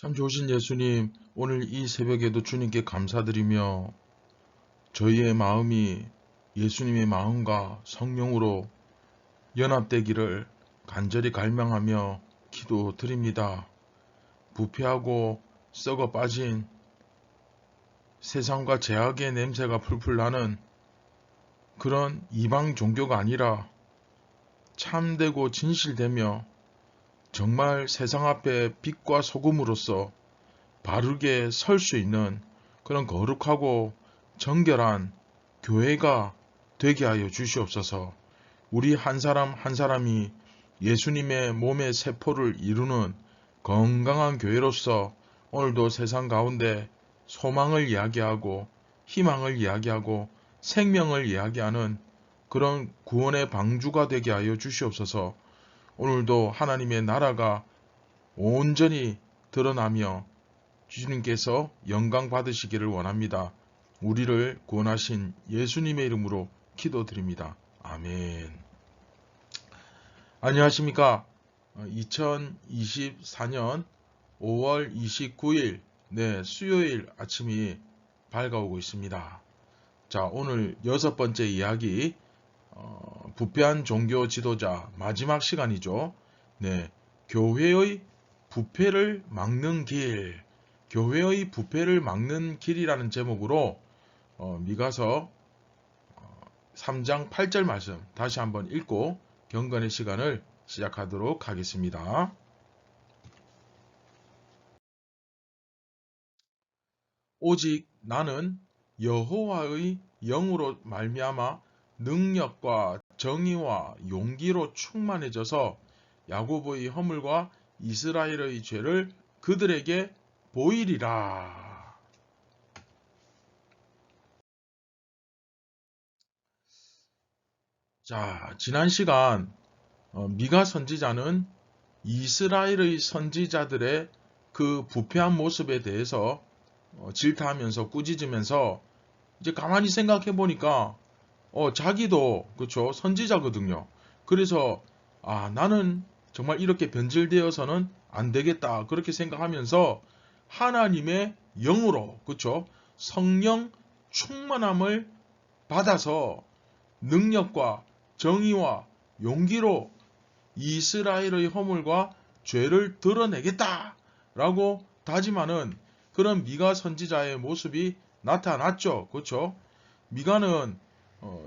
참 좋으신 예수님, 오늘 이 새벽에도 주님께 감사드리며 저희의 마음이 예수님의 마음과 성령으로 연합되기를 간절히 갈망하며 기도드립니다. 부패하고 썩어 빠진 세상과 죄악의 냄새가 풀풀 나는 그런 이방 종교가 아니라 참되고 진실되며 정말 세상 앞에 빛과 소금으로서 바르게 설 수 있는 그런 거룩하고 정결한 교회가 되게 하여 주시옵소서. 우리 한 사람 한 사람이 예수님의 몸의 세포를 이루는 건강한 교회로서 오늘도 세상 가운데 소망을 이야기하고 희망을 이야기하고 생명을 이야기하는 그런 구원의 방주가 되게 하여 주시옵소서. 오늘도 하나님의 나라가 온전히 드러나며 주님께서 영광 받으시기를 원합니다. 우리를 구원하신 예수님의 이름으로 기도드립니다. 아멘. 안녕하십니까. 2024년 5월 29일 수요일 아침이 밝아오고 있습니다. 자, 오늘 6번째 이야기 부패한 종교 지도자 마지막 시간이죠. 교회의 부패를 막는 길, 교회의 부패를 막는 길이라는 제목으로 미가서 3장 8절 말씀 다시 한번 읽고 경건의 시간을 시작하도록 하겠습니다. 오직 나는 여호와의 영으로 말미암아 능력과 정의와 용기로 충만해져서 야고보의 허물과 이스라엘의 죄를 그들에게 보이리라. 자, 지난 시간 미가 선지자는 이스라엘의 선지자들의 그 부패한 모습에 대해서 질타하면서 꾸짖으면서 이제 가만히 생각해 보니까 자기도 그렇죠, 선지자거든요. 그래서 나는 정말 이렇게 변질되어서는 안 되겠다 그렇게 생각하면서 하나님의 영으로 그렇죠, 성령 충만함을 받아서 능력과 정의와 용기로 이스라엘의 허물과 죄를 드러내겠다라고 다짐하는 그런 미가 선지자의 모습이 나타났죠. 그렇죠? 미가는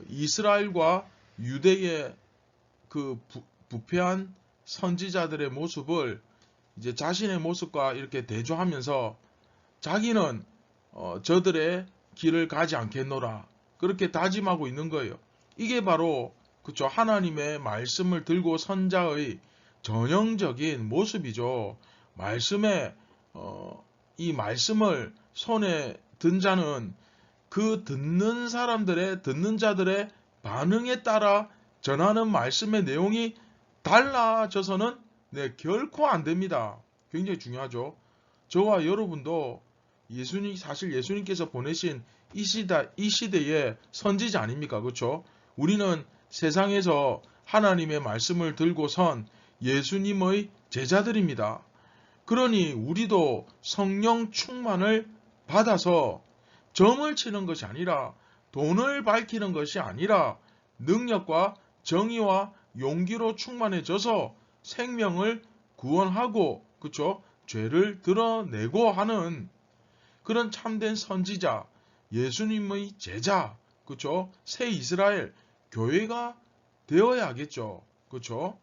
이스라엘과 유대의 그 부패한 선지자들의 모습을 이제 자신의 모습과 이렇게 대조하면서 자기는 저들의 길을 가지 않겠노라 그렇게 다짐하고 있는 거예요. 이게 바로 그쵸, 하나님의 말씀을 들고 선자의 전형적인 모습이죠. 말씀에 이 말씀을 손에 든 자는 그 듣는 자들의 반응에 따라 전하는 말씀의 내용이 달라져서는 결코 안 됩니다. 굉장히 중요하죠. 저와 여러분도 사실 예수님께서 보내신 이 시대의 선지자 아닙니까? 그렇죠? 우리는 세상에서 하나님의 말씀을 들고 선 예수님의 제자들입니다. 그러니 우리도 성령 충만을 받아서 점을 치는 것이 아니라 돈을 밝히는 것이 아니라 능력과 정의와 용기로 충만해져서 생명을 구원하고 그쵸? 죄를 드러내고 하는 그런 참된 선지자, 예수님의 제자, 그쵸? 새 이스라엘 교회가 되어야겠죠. 그쵸?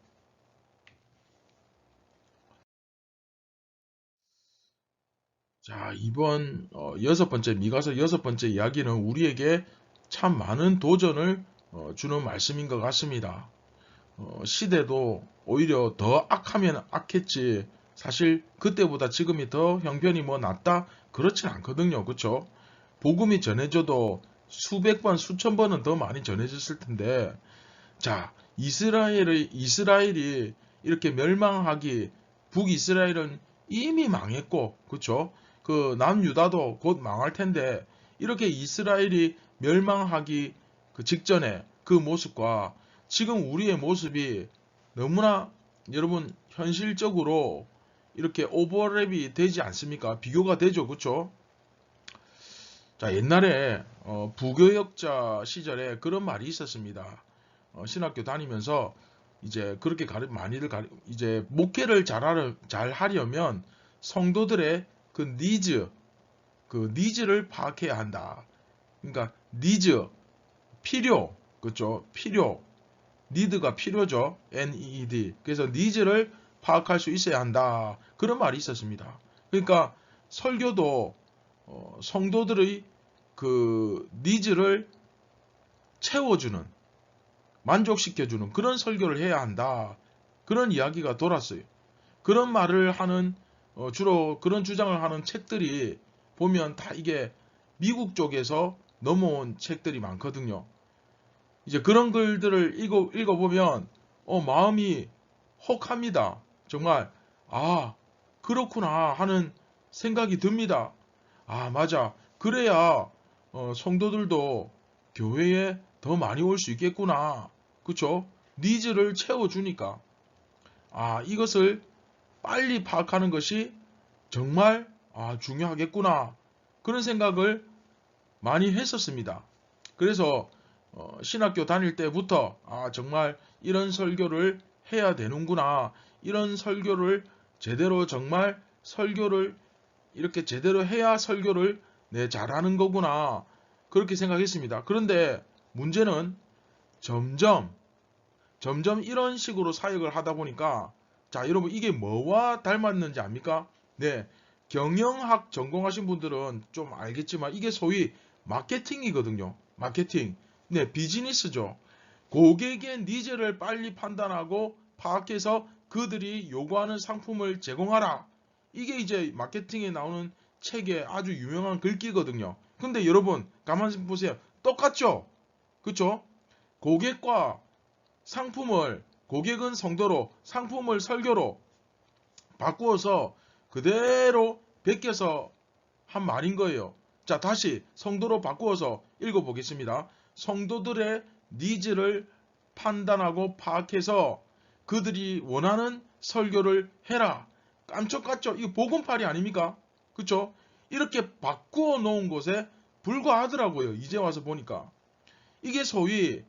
자, 이번 6번째 미가서 6번째 이야기는 우리에게 참 많은 도전을 주는 말씀인 것 같습니다. 시대도 오히려 더 악하면 악했지 사실 그때보다 지금이 더 형편이 낫다 그렇진 않거든요. 그쵸? 복음이 전해져도 수백 번 수천 번은 더 많이 전해졌을 텐데 자, 이스라엘이 이렇게 멸망하기 북이스라엘은 이미 망했고 그쵸? 그 남유다도 곧 망할 텐데 이렇게 이스라엘이 멸망하기 그 직전에 그 모습과 지금 우리의 모습이 너무나 여러분 현실적으로 이렇게 오버랩이 되지 않습니까? 비교가 되죠. 그쵸? 자, 옛날에 부교역자 시절에 그런 말이 있었습니다. 신학교 다니면서 이제 그렇게 많이들 이제 목회를 잘 하려면 성도들의 그 니즈를 파악해야 한다. 그러니까 니즈, 필요, 그렇죠? 필요, 니드가 필요죠. NEED. 그래서 니즈를 파악할 수 있어야 한다. 그런 말이 있었습니다. 그러니까 설교도 성도들의 그 니즈를 채워주는, 만족시켜주는 그런 설교를 해야 한다. 그런 이야기가 돌았어요. 그런 말을 하는 주로 그런 주장을 하는 책들이 보면 다 이게 미국 쪽에서 넘어온 책들이 많거든요. 이제 그런 글들을 읽어보면 마음이 혹합니다. 정말 그렇구나 하는 생각이 듭니다. 맞아. 그래야 성도들도 교회에 더 많이 올 수 있겠구나. 그쵸? 니즈를 채워주니까. 이것을 빨리 파악하는 것이 정말 중요하겠구나. 그런 생각을 많이 했었습니다. 그래서 신학교 다닐 때부터 정말 이런 설교를 해야 되는구나. 이런 설교를 제대로 정말 설교를 이렇게 제대로 해야 설교를 잘하는 거구나. 그렇게 생각했습니다. 그런데 문제는 점점 이런 식으로 사역을 하다 보니까 자, 여러분 이게 뭐와 닮았는지 압니까? 네. 경영학 전공하신 분들은 좀 알겠지만 이게 소위 마케팅이거든요. 마케팅. 네, 비즈니스죠. 고객의 니즈를 빨리 판단하고 파악해서 그들이 요구하는 상품을 제공하라. 이게 이제 마케팅에 나오는 책의 아주 유명한 글귀거든요. 근데 여러분 가만히 보세요. 똑같죠? 그쵸? 고객과 고객은 성도로, 상품을 설교로 바꾸어서 그대로 베껴서 한 말인 거예요. 자, 다시 성도로 바꾸어서 읽어보겠습니다. 성도들의 니즈를 판단하고 파악해서 그들이 원하는 설교를 해라. 깜짝같죠? 이거 복음팔이 아닙니까? 그쵸? 이렇게 바꾸어 놓은 것에 불과하더라고요. 이제 와서 보니까. 이게 소위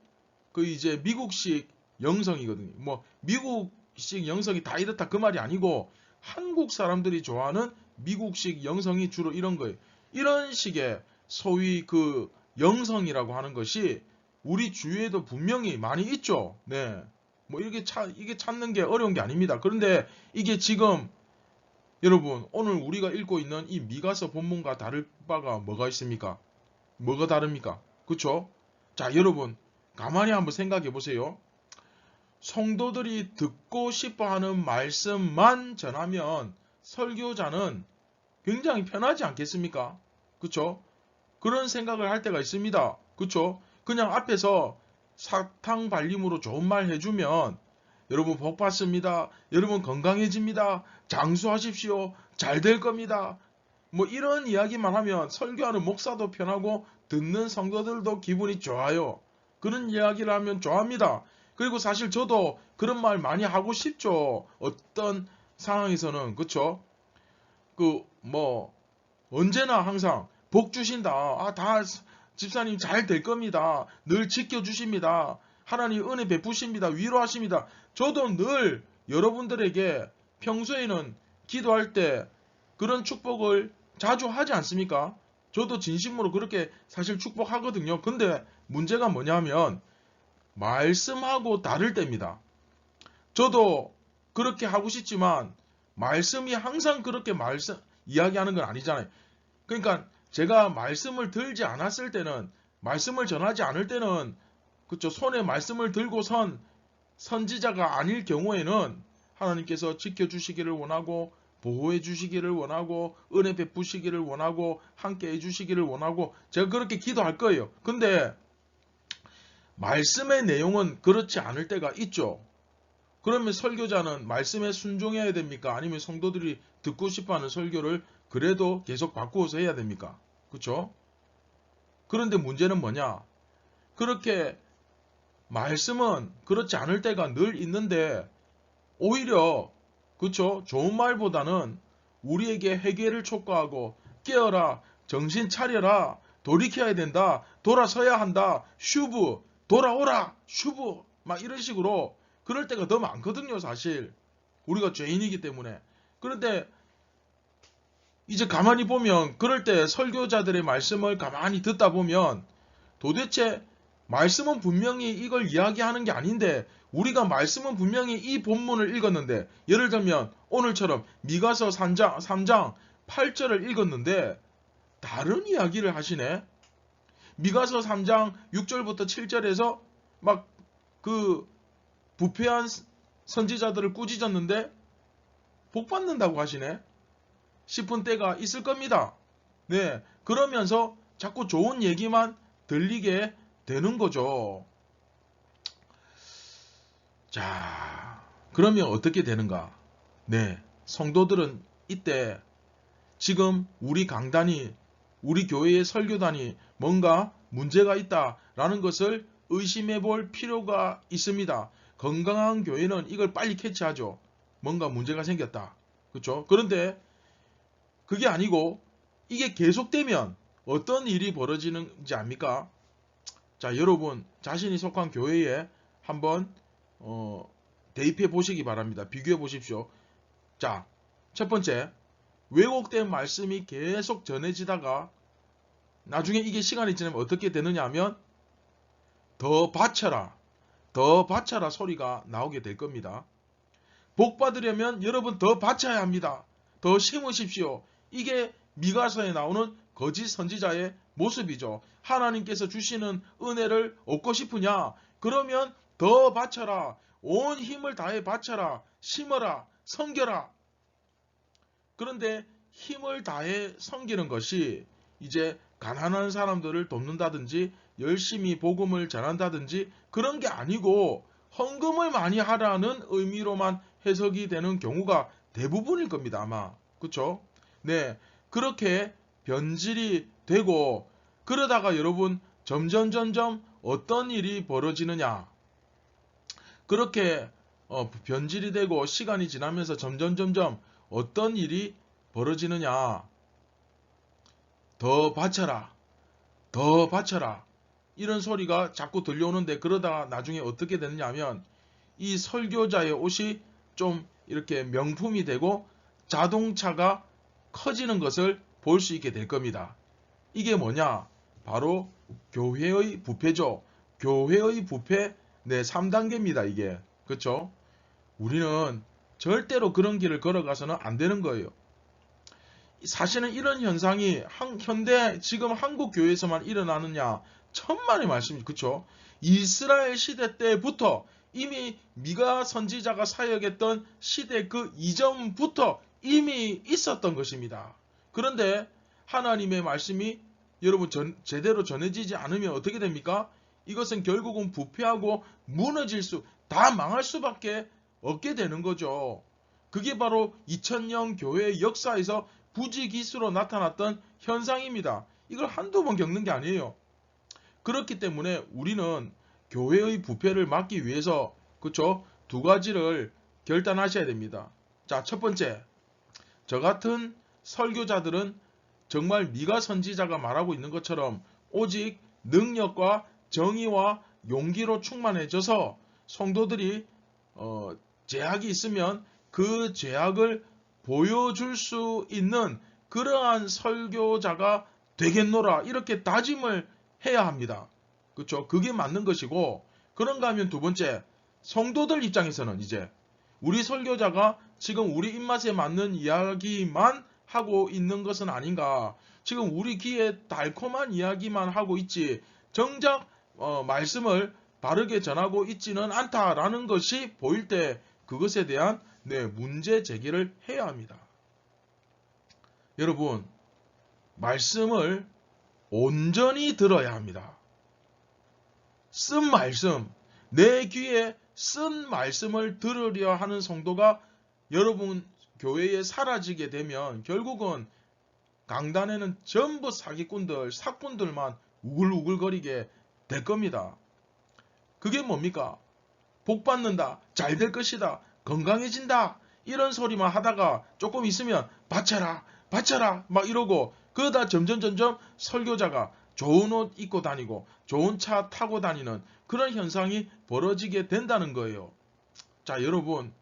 그 이제 미국식 영성이거든요. 뭐 미국식 영성이 다 이렇다 그 말이 아니고 한국 사람들이 좋아하는 미국식 영성이 주로 이런 거예요. 이런 식의 소위 그 영성이라고 하는 것이 우리 주위에도 분명히 많이 있죠. 네. 뭐 이게 찾는 게 어려운 게 아닙니다. 그런데 이게 지금 여러분 오늘 우리가 읽고 있는 이 미가서 본문과 다를 바가 뭐가 있습니까? 뭐가 다릅니까? 그쵸? 자, 여러분 가만히 한번 생각해 보세요. 성도들이 듣고 싶어하는 말씀만 전하면 설교자는 굉장히 편하지 않겠습니까? 그쵸? 그런 생각을 할 때가 있습니다. 그쵸? 그냥 앞에서 사탕 발림으로 좋은 말 해주면 여러분 복 받습니다. 여러분 건강해집니다. 장수하십시오. 잘 될 겁니다. 뭐 이런 이야기만 하면 설교하는 목사도 편하고 듣는 성도들도 기분이 좋아요. 그런 이야기를 하면 좋아합니다. 그리고 사실 저도 그런 말 많이 하고 싶죠. 어떤 상황에서는 그쵸? 언제나 항상 복 주신다. 다 집사님 잘 될 겁니다. 늘 지켜주십니다. 하나님 은혜 베푸십니다. 위로하십니다. 저도 늘 여러분들에게 평소에는 기도할 때 그런 축복을 자주 하지 않습니까? 저도 진심으로 그렇게 사실 축복하거든요. 근데 문제가 뭐냐면 말씀하고 다를 때입니다. 저도 그렇게 하고 싶지만 말씀이 항상 그렇게 이야기하는 건 아니잖아요. 그러니까 제가 말씀을 들지 않았을 때는 말씀을 전하지 않을 때는 그쵸 손에 말씀을 들고 선 선지자가 아닐 경우에는 하나님께서 지켜주시기를 원하고 보호해 주시기를 원하고 은혜 베푸시기를 원하고 함께 해 주시기를 원하고 제가 그렇게 기도할 거예요. 근데 말씀의 내용은 그렇지 않을 때가 있죠. 그러면 설교자는 말씀에 순종해야 됩니까? 아니면 성도들이 듣고 싶어하는 설교를 그래도 계속 바꾸어서 해야 됩니까? 그렇죠? 그런데 문제는 뭐냐? 그렇게 말씀은 그렇지 않을 때가 늘 있는데 오히려 그쵸? 좋은 말보다는 우리에게 회개를 촉구하고 깨어라, 정신 차려라, 돌이켜야 된다, 돌아서야 한다, 슈브, 돌아오라, 슈브, 막 이런 식으로 그럴 때가 더 많거든요, 사실. 우리가 죄인이기 때문에. 그런데 이제 가만히 보면 그럴 때 설교자들의 말씀을 가만히 듣다 보면 도대체 말씀은 분명히 이걸 이야기하는 게 아닌데 우리가 말씀은 분명히 이 본문을 읽었는데 예를 들면 오늘처럼 미가서 3장 8절을 읽었는데 다른 이야기를 하시네. 미가서 3장 6절부터 7절에서 막 그 부패한 선지자들을 꾸짖었는데 복 받는다고 하시네. 싶은 때가 있을 겁니다. 네, 그러면서 자꾸 좋은 얘기만 들리게 되는 거죠. 자, 그러면 어떻게 되는가? 네, 성도들은 이때 지금 우리 강단이, 우리 교회의 설교단이 뭔가 문제가 있다라는 것을 의심해 볼 필요가 있습니다. 건강한 교회는 이걸 빨리 캐치하죠. 뭔가 문제가 생겼다. 그렇죠? 그런데 그게 아니고 이게 계속되면 어떤 일이 벌어지는지 압니까? 자, 여러분 자신이 속한 교회에 한번 대입해 보시기 바랍니다. 비교해 보십시오. 자, 첫 번째, 왜곡된 말씀이 계속 전해지다가 나중에 이게 시간이 지나면 어떻게 되느냐 하면 더 바쳐라, 더 바쳐라 소리가 나오게 될 겁니다. 복 받으려면 여러분 더 바쳐야 합니다. 더 심으십시오. 이게 미가서에 나오는 거짓 선지자의 모습이죠. 하나님께서 주시는 은혜를 얻고 싶으냐? 그러면 더 바쳐라. 온 힘을 다해 바쳐라. 심어라. 섬겨라. 그런데 힘을 다해 섬기는 것이 이제 가난한 사람들을 돕는다든지 열심히 복음을 전한다든지 그런 게 아니고 헌금을 많이 하라는 의미로만 해석이 되는 경우가 대부분일 겁니다. 아마. 그쵸? 네. 그렇게 변질이 되고 그러다가 여러분 점점 어떤 일이 벌어지느냐. 그렇게 변질이 되고 시간이 지나면서 점점 어떤 일이 벌어지느냐. 더 바쳐라. 더 바쳐라. 이런 소리가 자꾸 들려오는데 그러다가 나중에 어떻게 되느냐 하면 이 설교자의 옷이 좀 이렇게 명품이 되고 자동차가 커지는 것을 볼 수 있게 될 겁니다. 이게 뭐냐? 바로 교회의 부패죠. 교회의 부패 네 3단계입니다. 이게. 그렇죠? 우리는 절대로 그런 길을 걸어가서는 안 되는 거예요. 사실은 이런 현상이 현대 지금 한국 교회에서만 일어나느냐? 천만의 말씀이죠. 그렇죠? 이스라엘 시대 때부터 이미 미가 선지자가 사역했던 시대 그 이전부터 이미 있었던 것입니다. 그런데 하나님의 말씀이 여러분 제대로 전해지지 않으면 어떻게 됩니까? 이것은 결국은 부패하고 무너질 다 망할 수밖에 없게 되는 거죠. 그게 바로 2000년 교회의 역사에서 부지기수로 나타났던 현상입니다. 이걸 한두 번 겪는 게 아니에요. 그렇기 때문에 우리는 교회의 부패를 막기 위해서 그쵸? 두 가지를 결단하셔야 됩니다. 자, 첫 번째, 저 같은 설교자들은 정말 미가 선지자가 말하고 있는 것처럼 오직 능력과 정의와 용기로 충만해져서 성도들이 죄악이 있으면 그 죄악을 보여줄 수 있는 그러한 설교자가 되겠노라 이렇게 다짐을 해야 합니다. 그렇죠? 그게 맞는 것이고 그런가 하면 두 번째 성도들 입장에서는 이제 우리 설교자가 지금 우리 입맛에 맞는 이야기만 하고 있는 것은 아닌가. 지금 우리 귀에 달콤한 이야기만 하고 있지 정작 말씀을 바르게 전하고 있지는 않다라는 것이 보일 때 그것에 대한 문제 제기를 해야 합니다. 여러분 말씀을 온전히 들어야 합니다. 쓴 말씀, 내 귀에 쓴 말씀을 들으려 하는 성도가 여러분 교회에 사라지게 되면 결국은 강단에는 전부 사기꾼들, 사꾼들만 우글우글거리게 될 겁니다. 그게 뭡니까? 복 받는다, 잘 될 것이다, 건강해진다, 이런 소리만 하다가 조금 있으면 바쳐라 바쳐라 막 이러고, 그러다 점점 설교자가 좋은 옷 입고 다니고 좋은 차 타고 다니는 그런 현상이 벌어지게 된다는 거예요. 자, 여러분,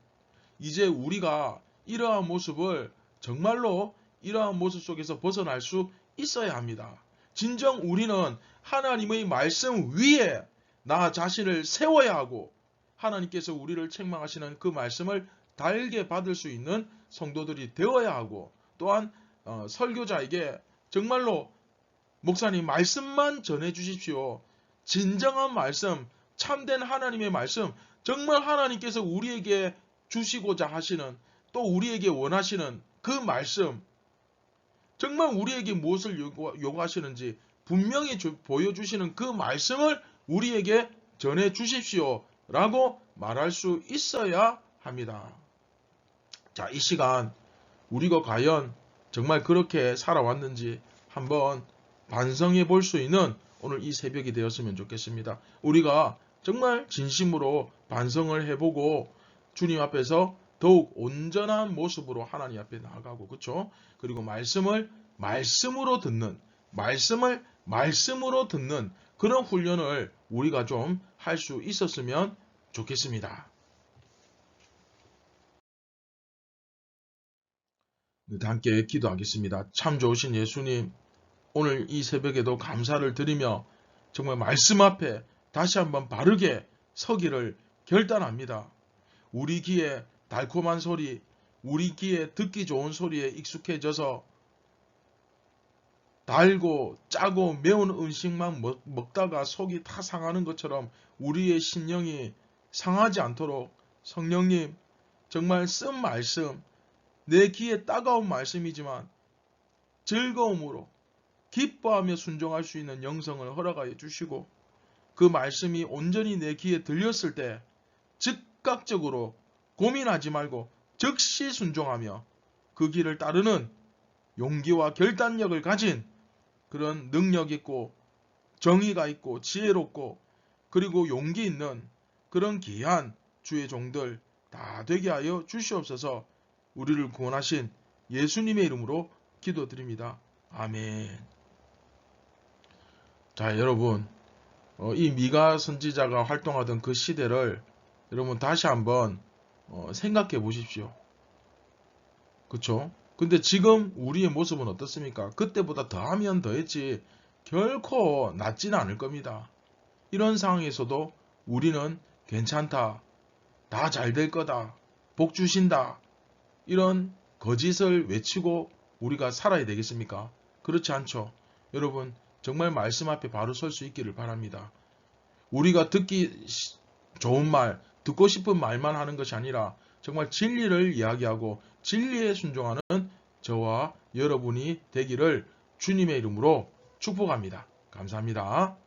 이제 우리가 이러한 모습을 정말로 이러한 모습 속에서 벗어날 수 있어야 합니다. 진정 우리는 하나님의 말씀 위에 나 자신을 세워야 하고, 하나님께서 우리를 책망하시는 그 말씀을 달게 받을 수 있는 성도들이 되어야 하고, 또한 설교자에게 정말로 목사님 말씀만 전해 주십시오. 진정한 말씀, 참된 하나님의 말씀, 정말 하나님께서 우리에게 주시고자 하시는, 또 우리에게 원하시는 그 말씀, 정말 우리에게 무엇을 요구하시는지 분명히 보여주시는 그 말씀을 우리에게 전해 주십시오 라고 말할 수 있어야 합니다. 자, 이 시간 우리가 과연 정말 그렇게 살아왔는지 한번 반성해 볼 수 있는 오늘 이 새벽이 되었으면 좋겠습니다. 우리가 정말 진심으로 반성을 해보고 주님 앞에서 더욱 온전한 모습으로 하나님 앞에 나아가고, 그렇죠? 그리고 말씀을 말씀으로 듣는, 말씀을 말씀으로 듣는 그런 훈련을 우리가 좀 할 수 있었으면 좋겠습니다. 함께 기도하겠습니다. 참 좋으신 예수님, 오늘 이 새벽에도 감사를 드리며 정말 말씀 앞에 다시 한번 바르게 서기를 결단합니다. 우리 귀에 달콤한 소리, 우리 귀에 듣기 좋은 소리에 익숙해져서 달고 짜고 매운 음식만 먹다가 속이 다 상하는 것처럼 우리의 심령이 상하지 않도록 성령님, 정말 쓴 말씀, 내 귀에 따가운 말씀이지만 즐거움으로 기뻐하며 순종할 수 있는 영성을 허락하여 주시고, 그 말씀이 온전히 내 귀에 들렸을 때 즉각적으로 고민하지 말고 즉시 순종하며 그 길을 따르는 용기와 결단력을 가진 그런 능력 있고 정의가 있고 지혜롭고 그리고 용기 있는 그런 귀한 주의 종들 다 되게 하여 주시옵소서. 우리를 구원하신 예수님의 이름으로 기도드립니다. 아멘. 자, 여러분, 이 미가 선지자가 활동하던 그 시대를 여러분 다시 한번 생각해 보십시오. 그쵸? 근데 지금 우리의 모습은 어떻습니까? 그때보다 더하면 더했지 결코 낫지는 않을 겁니다. 이런 상황에서도 우리는 괜찮다, 다 잘 될 거다, 복 주신다, 이런 거짓을 외치고 우리가 살아야 되겠습니까? 그렇지 않죠. 여러분, 정말 말씀 앞에 바로 설 수 있기를 바랍니다. 우리가 듣기 좋은 말, 듣고 싶은 말만 하는 것이 아니라 정말 진리를 이야기하고 진리에 순종하는 저와 여러분이 되기를 주님의 이름으로 축복합니다. 감사합니다.